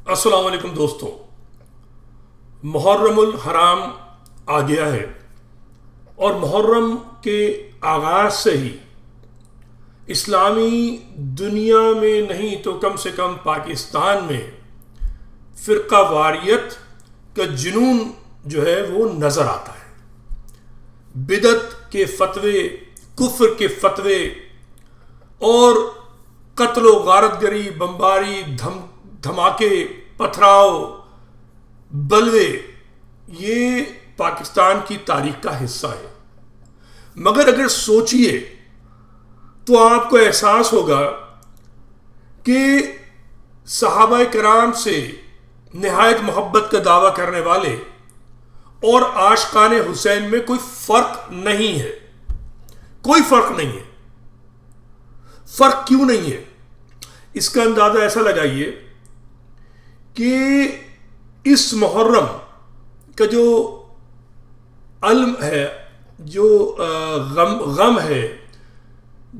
السلام علیکم دوستوں، محرم الحرام آ گیا ہے اور محرم کے آغاز سے ہی اسلامی دنیا میں نہیں تو کم سے کم پاکستان میں فرقہ واریت کا جنون جو ہے وہ نظر آتا ہے۔ بدعت کے فتوے، کفر کے فتوے اور قتل و غارت گری، بمباری، دھماکے، پتھراؤ، بلوے، یہ پاکستان کی تاریخ کا حصہ ہے۔ مگر اگر سوچئے تو آپ کو احساس ہوگا کہ صحابہ کرام سے نہایت محبت کا دعویٰ کرنے والے اور عاشقان حسین میں کوئی فرق نہیں ہے، کوئی فرق نہیں ہے۔ فرق کیوں نہیں ہے؟ اس کا اندازہ ایسا لگائیے کہ اس محرم کا جو علم ہے، جو غم ہے،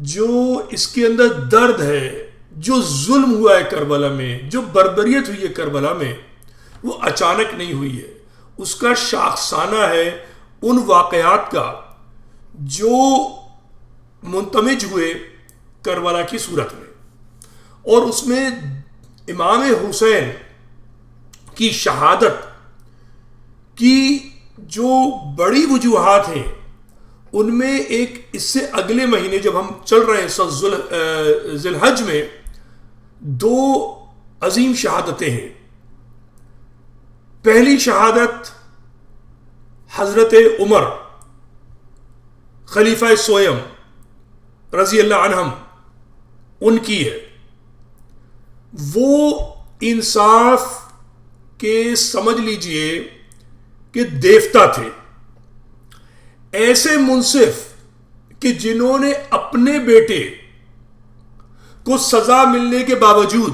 جو اس کے اندر درد ہے، جو ظلم ہوا ہے کربلا میں، جو بربریت ہوئی ہے کربلا میں، وہ اچانک نہیں ہوئی ہے۔ اس کا شاخسانہ ہے ان واقعات کا جو منتمج ہوئے کربلا کی صورت میں، اور اس میں امام حسین کی شہادت کی جو بڑی وجوہات ہیں، ان میں ایک اس سے اگلے مہینے جب ہم چل رہے ہیں ذی الحج میں، دو عظیم شہادتیں ہیں۔ پہلی شہادت حضرت عمر خلیفہ سوئم رضی اللہ عنہم ان کی ہے۔ وہ انصاف کے سمجھ لیجئے کہ دیوتا تھے، ایسے منصف کہ جنہوں نے اپنے بیٹے کو سزا ملنے کے باوجود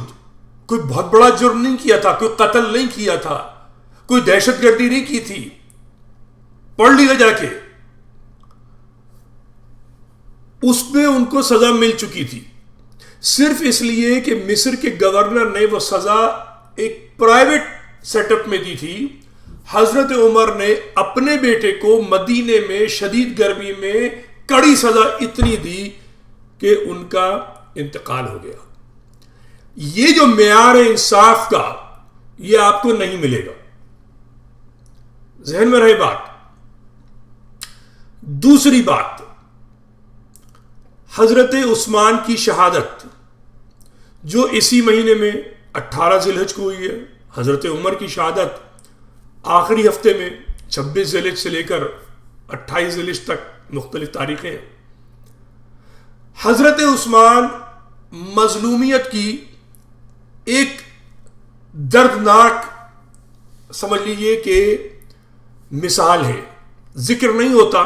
کوئی بہت بڑا جرم نہیں کیا تھا، کوئی قتل نہیں کیا تھا، کوئی دہشت گردی نہیں کی تھی، پڑھ لیا جا کے، اس میں ان کو سزا مل چکی تھی، صرف اس لیے کہ مصر کے گورنر نے وہ سزا ایک پرائیویٹ سیٹ اپ میں دی تھی۔ حضرت عمر نے اپنے بیٹے کو مدینے میں شدید گرمی میں کڑی سزا اتنی دی کہ ان کا انتقال ہو گیا۔ یہ جو معیار ہے انصاف کا، یہ آپ کو نہیں ملے گا، ذہن میں رہے بات۔ دوسری بات، حضرت عثمان کی شہادت جو اسی مہینے میں 18 ذی الحج کو ہوئی ہے۔ حضرت عمر کی شہادت آخری ہفتے میں 26 ذی الحج سے لے کر 28 ذی الحج تک مختلف تاریخیں ہیں۔ حضرت عثمان مظلومیت کی ایک دردناک سمجھ لیجئے کہ مثال ہے، ذکر نہیں ہوتا۔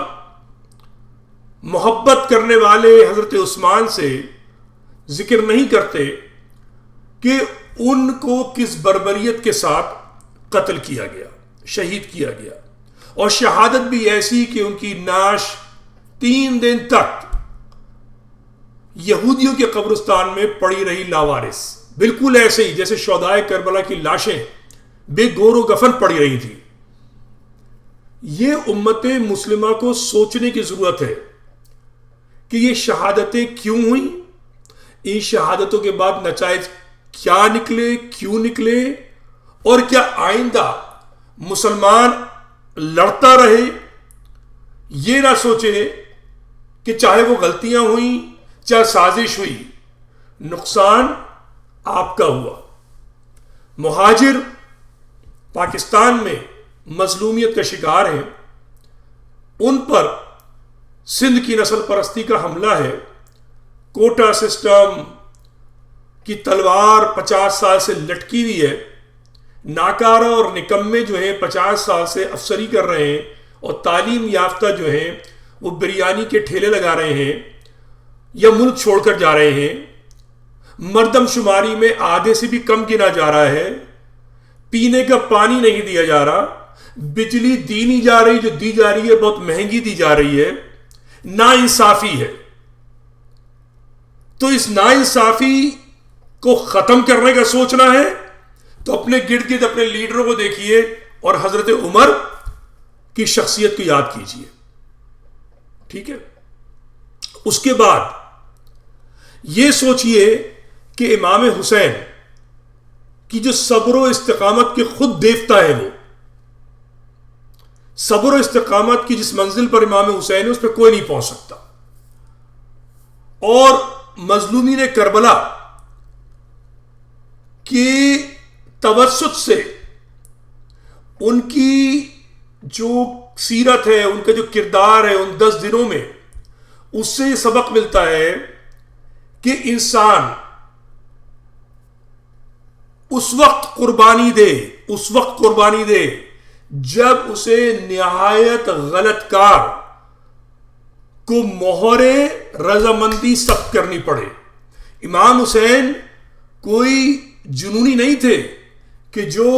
محبت کرنے والے حضرت عثمان سے ذکر نہیں کرتے کہ ان کو کس بربریت کے ساتھ قتل کیا گیا، شہید کیا گیا، اور شہادت بھی ایسی کہ ان کی نعش 3 دن تک یہودیوں کے قبرستان میں پڑی رہی لاوارث، بالکل ایسے ہی جیسے شہدائے کربلا کی لاشیں بے گور و کفن پڑی رہی تھی۔ یہ امت مسلمہ کو سوچنے کی ضرورت ہے کہ یہ شہادتیں کیوں ہوئیں، ان شہادتوں کے بعد نتائج کیا نکلے، کیوں نکلے، اور کیا آئندہ مسلمان لڑتا رہے، یہ نہ سوچے کہ چاہے وہ غلطیاں ہوئیں، چاہے سازش ہوئی، نقصان آپ کا ہوا۔ مہاجر پاکستان میں مظلومیت کا شکار ہیں، ان پر سندھ کی نسل پرستی کا حملہ ہے، کوٹا سسٹم کی تلوار 50 سال سے لٹکی ہوئی ہے، ناکارہ اور نکمے جو ہیں 50 سال سے افسری کر رہے ہیں، اور تعلیم یافتہ جو ہیں وہ بریانی کے ٹھیلے لگا رہے ہیں یا ملک چھوڑ کر جا رہے ہیں، مردم شماری میں آدھے سے بھی کم گنا جا رہا ہے، پینے کا پانی نہیں دیا جا رہا، بجلی دی نہیں جا رہی، جو دی جا رہی ہے بہت مہنگی دی جا رہی ہے، ناانصافی ہے۔ تو اس ناانصافی کو ختم کرنے کا سوچنا ہے تو اپنے گرد گرد اپنے لیڈروں کو دیکھیے اور حضرت عمر کی شخصیت کو یاد کیجیے. ٹھیک ہے. اس کے بعد یہ سوچئے کہ امام حسین کی جو صبر و استقامت کے خود دیوتا ہے، وہ صبر و استقامت کی جس منزل پر امام حسین ہے اس پہ کوئی نہیں پہنچ سکتا. اور مظلومین کربلا کی توسط سے ان کی جو سیرت ہے، ان کا جو کردار ہے ان 10 دنوں میں، اس سے یہ سبق ملتا ہے کہ انسان اس وقت قربانی دے جب اسے نہایت غلط کار کو مہر رضامندی ثبت کرنی پڑے. امام حسین کوئی جنونی نہیں تھے کہ جو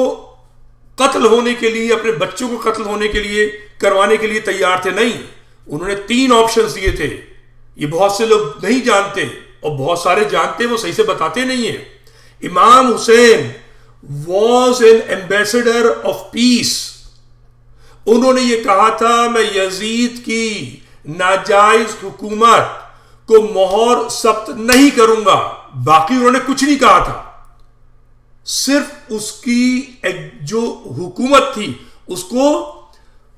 قتل ہونے کے لیے، اپنے بچوں کو قتل ہونے کے لیے کروانے کے لیے تیار تھے. نہیں، انہوں نے 3 آپشنز دیے تھے. یہ بہت سے لوگ نہیں جانتے اور بہت سارے جانتے، وہ صحیح سے بتاتے نہیں ہیں. Imam Hussain was an ambassador of peace. انہوں نے یہ کہا تھا میں یزید کی ناجائز حکومت کو مہر ثبت نہیں کروں گا. باقی انہوں نے کچھ نہیں کہا تھا، صرف اس کی جو حکومت تھی اس کو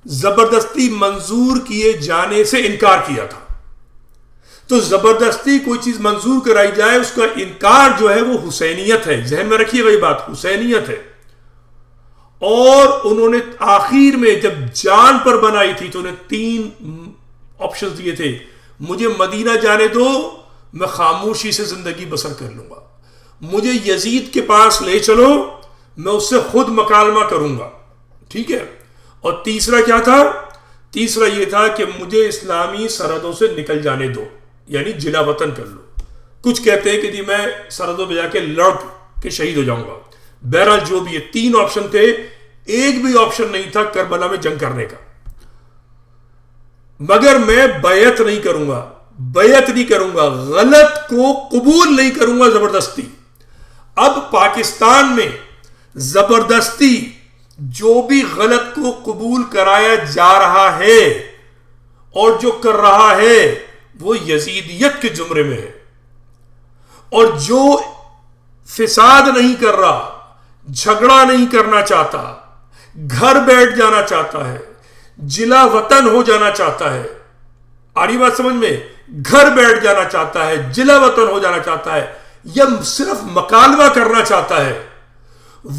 زبردستی منظور کیے جانے سے انکار کیا تھا. تو زبردستی کوئی چیز منظور کرائی جائے اس کا انکار جو ہے وہ حسینیت ہے. ذہن میں رکھیے گا یہ بات، حسینیت ہے. اور انہوں نے آخر میں جب جان پر بنائی تھی تو انہیں 3 آپشن دیے تھے. مجھے مدینہ جانے دو، میں خاموشی سے زندگی بسر کر لوں گا. مجھے یزید کے پاس لے چلو، میں اس سے خود مکالمہ کروں گا. ٹھیک ہے. اور تیسرا کیا تھا؟ تیسرا یہ تھا کہ مجھے اسلامی سرحدوں سے نکل جانے دو، یعنی جلا وطن کر لو. کچھ کہتے ہیں کہ جی میں سرحدوں پہ جا کے لڑ کے شہید ہو جاؤں گا. بہرحال جو بھی یہ 3 آپشن تھے، ایک بھی آپشن نہیں تھا کربلا میں جنگ کرنے کا. مگر میں بیعت نہیں کروں گا، غلط کو قبول نہیں کروں گا زبردستی. اب پاکستان میں زبردستی جو بھی غلط کو قبول کرایا جا رہا ہے اور جو کر رہا ہے وہ یزیدیت کے زمرے میں ہے. اور جو فساد نہیں کر رہا، جھگڑا نہیں کرنا چاہتا، گھر بیٹھ جانا چاہتا ہے، جلا وطن ہو جانا چاہتا ہے. آ رہی بات سمجھ میں؟ گھر بیٹھ جانا چاہتا ہے، جلا وطن ہو جانا چاہتا ہے، یا صرف مکالمہ کرنا چاہتا ہے،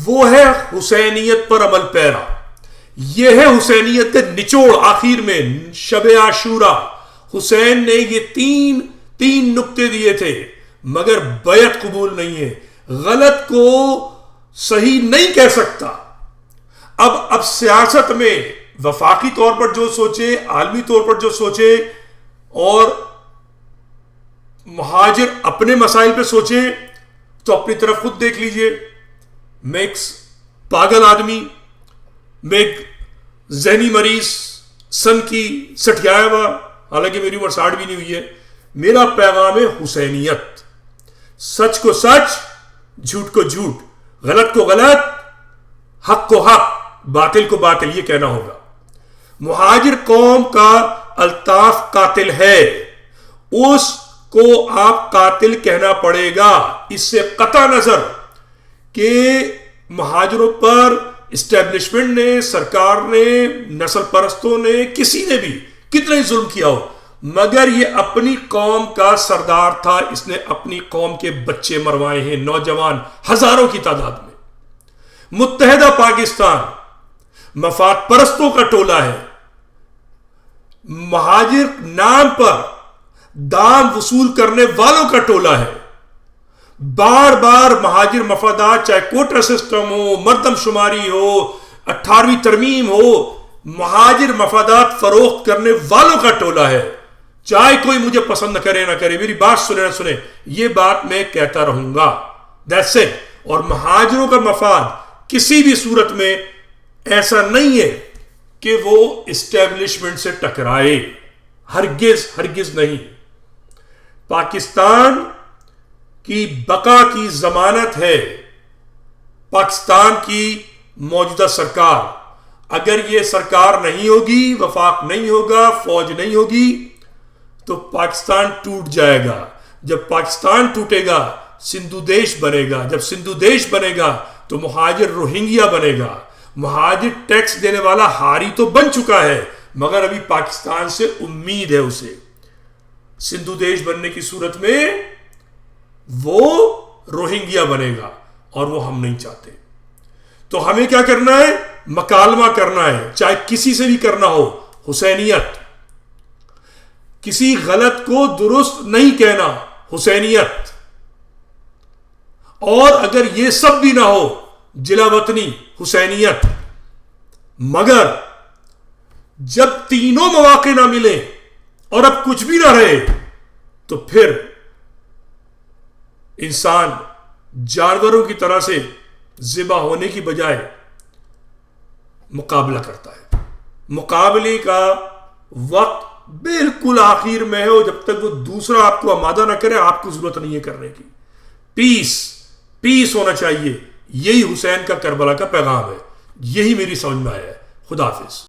وہ ہے حسینیت پر عمل پیرا. یہ ہے حسینیت کے نچوڑ. آخر میں شب عاشورہ حسین نے یہ تین نقطے دیے تھے، مگر بیعت قبول نہیں ہے. غلط کو صحیح نہیں کہہ سکتا. اب سیاست میں وفاقی طور پر جو سوچے، عالمی طور پر جو سوچے، اور مہاجر اپنے مسائل پہ سوچے تو اپنی طرف خود دیکھ لیجئے. میں ایک پاگل آدمی، میں ایک ذہنی مریض، سن کی سٹھیایا ہوا، حالانکہ میری عمر 60 بھی نہیں ہوئی ہے. میرا پیغام ہے حسینیت. سچ کو سچ، جھوٹ کو جھوٹ، غلط کو غلط، حق کو حق، باطل کو باطل، یہ کہنا ہوگا. مہاجر قوم کا الطاف قاتل ہے، اس کو آپ قاتل کہنا پڑے گا. اس سے قطع نظر کہ مہاجروں پر اسٹیبلشمنٹ نے، سرکار نے، نسل پرستوں نے، کسی نے بھی کتنا ہی ظلم کیا ہو، مگر یہ اپنی قوم کا سردار تھا. اس نے اپنی قوم کے بچے مروائے ہیں، نوجوان ہزاروں کی تعداد میں. متحدہ پاکستان مفاد پرستوں کا ٹولہ ہے. مہاجر نام پر دام وصول کرنے والوں کا ٹولہ ہے. بار بار مہاجر مفادات، چاہے کوٹا سسٹم ہو، مردم شماری ہو، 18ویں ترمیم ہو، مہاجر مفادات فروخت کرنے والوں کا ٹولہ ہے. چاہے کوئی مجھے پسند نہ کرے نہ کرے، میری بات سنے نہ سنے، یہ بات میں کہتا رہوں گا. That's it. اور مہاجروں کا مفاد کسی بھی صورت میں ایسا نہیں ہے کہ وہ اسٹیبلشمنٹ سے ٹکرائے. ہرگز نہیں. پاکستان کی بقا کی ضمانت ہے پاکستان کی موجودہ سرکار، اگر یہ سرکار نہیں ہوگی، وفاق نہیں ہوگا، فوج نہیں ہوگی، تو پاکستان ٹوٹ جائے گا. جب پاکستان ٹوٹے گا سندھو دیش بنے گا. جب سندھو دیش بنے گا تو مہاجر روہنگیا بنے گا. مہاجر ٹیکس دینے والا ہاری تو بن چکا ہے، مگر ابھی پاکستان سے امید ہے اسے. سندھو دیش بننے کی صورت میں وہ روہنگیا بنے گا، اور وہ ہم نہیں چاہتے. تو ہمیں کیا کرنا ہے؟ مکالمہ کرنا ہے، چاہے کسی سے بھی کرنا ہو. حسینیت، کسی غلط کو درست نہیں کہنا، حسینیت. اور اگر یہ سب بھی نہ ہو، جلا وطنی، حسینیت. مگر جب تینوں مواقع نہ ملیں اور اب کچھ بھی نہ رہے، تو پھر انسان جانوروں کی طرح سے ذبح ہونے کی بجائے مقابلہ کرتا ہے. مقابلے کا وقت بالکل آخر میں ہے، اور جب تک وہ دوسرا آپ کو آمادہ نہ کرے، آپ کو ضرورت نہیں ہے کرنے کی. پیس ہونا چاہیے. یہی حسین کا کربلا کا پیغام ہے. یہی میری سمجھ میں آیا ہے. خدا حافظ.